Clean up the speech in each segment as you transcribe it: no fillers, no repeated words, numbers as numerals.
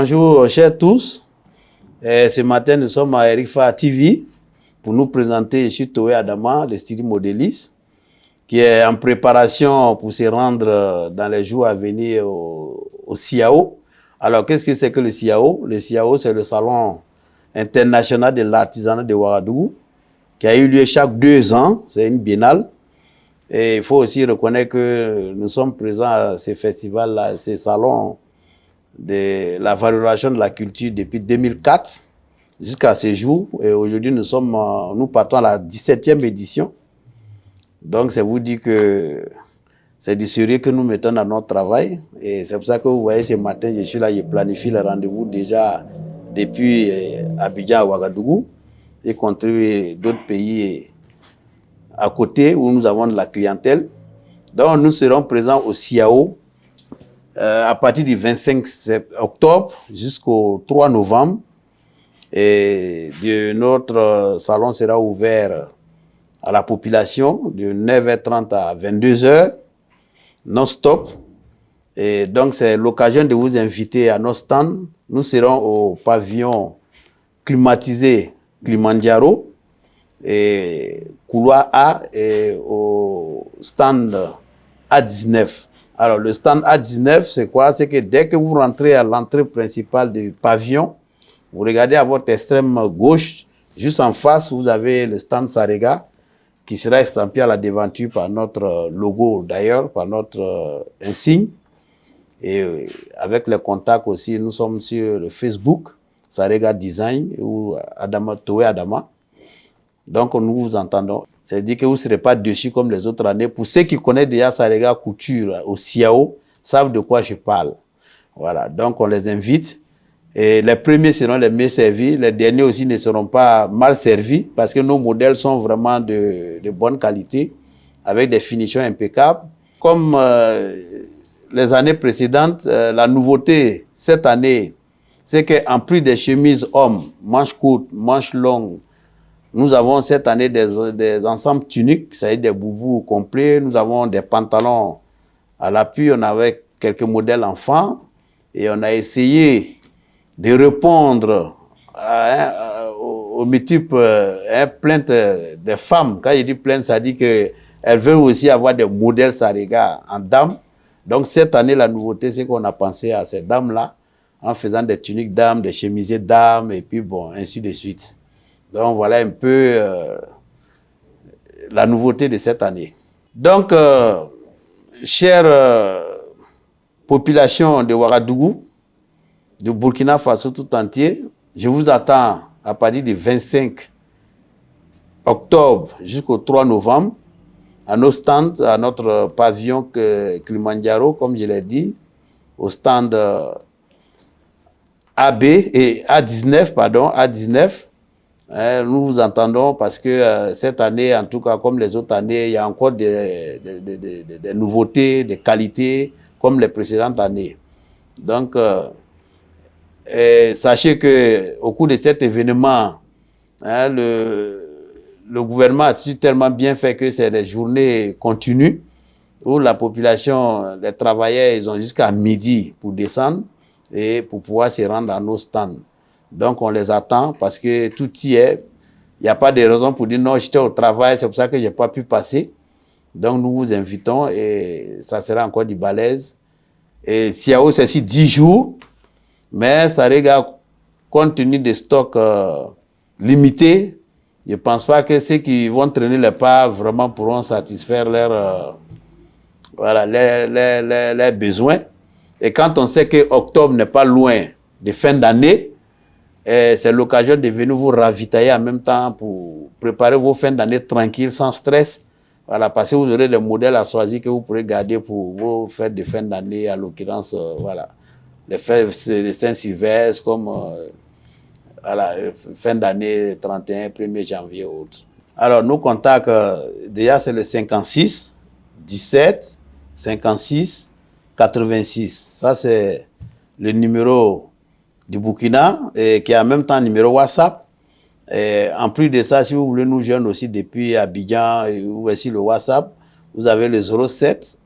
Bonjour, chers tous. Ce matin, nous sommes à Erifa TV pour nous présenter chez Towe Adama, le style modéliste, qui est en préparation pour se rendre dans les jours à venir au CIAO. Alors, qu'est-ce que c'est que le CIAO? Le CIAO, c'est le Salon international de l'artisanat de Ouagadougou, qui a eu lieu chaque 2 ans. C'est une biennale. Et il faut aussi reconnaître que nous sommes présents à ces festivals-là, ces salons de la valorisation de la culture depuis 2004 jusqu'à ce jour. Et aujourd'hui, nous partons à la 17e édition. Donc, c'est vous dire que c'est du sérieux que nous mettons dans notre travail. Et c'est pour ça que vous voyez ce matin, je suis là, je planifie le rendez-vous déjà depuis Abidjan à Ouagadougou et contribuer d'autres pays à côté où nous avons de la clientèle. Donc, nous serons présents au CIAO à partir du 25 octobre jusqu'au 3 novembre. Et notre salon sera ouvert à la population de 9h30 à 22h, non-stop. Et donc, c'est l'occasion de vous inviter à nos stands. Nous serons au pavillon climatisé Kilimanjaro, et couloir A, et au stand A19. Alors, le stand A19, c'est quoi? C'est que dès que vous rentrez à l'entrée principale du pavillon, vous regardez à votre extrême gauche, juste en face, vous avez le stand Sarega, qui sera estampillé à la devanture par notre logo, d'ailleurs, par notre insigne. Et avec les contacts aussi, nous sommes sur le Facebook, Sarega Design, ou Towe Adama. Donc, nous vous entendons. C'est-à-dire que vous ne serez pas dessus comme les autres années. Pour ceux qui connaissent déjà Sarega Couture au CIAO, savent de quoi je parle. Voilà, donc on les invite. Et les premiers seront les mieux servis. Les derniers aussi ne seront pas mal servis parce que nos modèles sont vraiment de bonne qualité, avec des finitions impeccables. Comme les années précédentes, la nouveauté cette année, c'est qu'en plus des chemises hommes, manches courtes, manches longues, nous avons cette année des ensembles tuniques, c'est-à-dire des boubous complets. Nous avons des pantalons à l'appui. On avait quelques modèles enfants. Et on a essayé de répondre aux multiples plaintes des femmes. Quand je dis plainte, ça dit qu'elles veulent aussi avoir des modèles Sarega en dames. Donc cette année, la nouveauté, c'est qu'on a pensé à ces dames-là en faisant des tuniques dames, des chemisiers dames, et puis bon, ainsi de suite. Donc, voilà un peu la nouveauté de cette année. Donc, chère population de Ouagadougou, de Burkina Faso tout entier, je vous attends à partir du 25 octobre jusqu'au 3 novembre à nos stands, à notre pavillon Kilimanjaro, comme je l'ai dit, au stand AB et A19, pardon, A19. Nous vous entendons parce que cette année, en tout cas, comme les autres années, il y a encore des nouveautés, des qualités, comme les précédentes années. Donc, sachez qu'au cours de cet événement, le gouvernement a tellement bien fait que c'est des journées continues où la population, les travailleurs, ils ont jusqu'à midi pour descendre et pour pouvoir se rendre à nos stands. Donc, on les attend parce que tout y est. Il n'y a pas de raison pour dire non, j'étais au travail, c'est pour ça que je n'ai pas pu passer. Donc, nous vous invitons et ça sera encore du balèze. Et CIAO, c'est aussi 10 jours, mais ça regarde, compte tenu des stocks limités, je ne pense pas que ceux qui vont traîner les pas vraiment pourront satisfaire leurs besoins. Et quand on sait que octobre n'est pas loin de fin d'année, c'est l'occasion de venir vous ravitailler en même temps pour préparer vos fins d'année tranquilles, sans stress. Voilà, parce que vous aurez des modèles à choisir que vous pourrez garder pour vos fêtes de fin d'année, à l'occurrence, voilà, les fêtes de Saint-Sylvestre, comme voilà, fin d'année 31, 1er janvier ou autre. Alors, nos contacts, déjà, c'est le 56 17 56 86. Ça, c'est le numéro du Burkina, et qui est en même temps numéro WhatsApp. Et en plus de ça, si vous voulez nous joindre aussi depuis Abidjan ou aussi le WhatsApp, vous avez le 07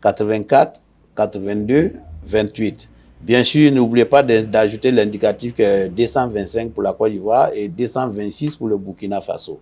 84 82 28. Bien sûr, n'oubliez pas d'ajouter l'indicatif que 225 pour la Côte d'Ivoire et 226 pour le Burkina Faso.